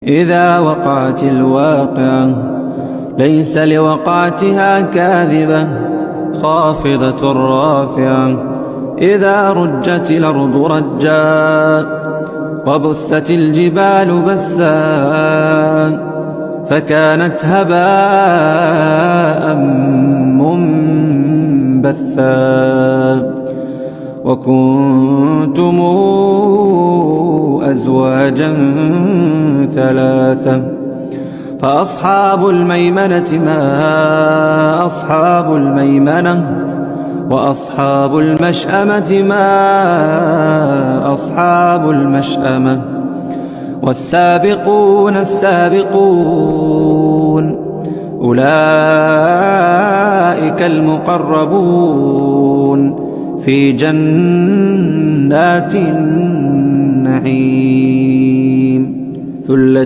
إذا وقعت الواقعة ليس لوقعتها كاذبة خافضة رافعة. إذا رجت الأرض رجا وبست الجبال بسا فكانت هباء منبثا. وكنتم أزواجا ثلاثة فأصحاب الميمنة ما أصحاب الميمنة وأصحاب المشأمة ما أصحاب المشأمة. والسابقون السابقون أولئك المقربون في جنات النعيم. ثلة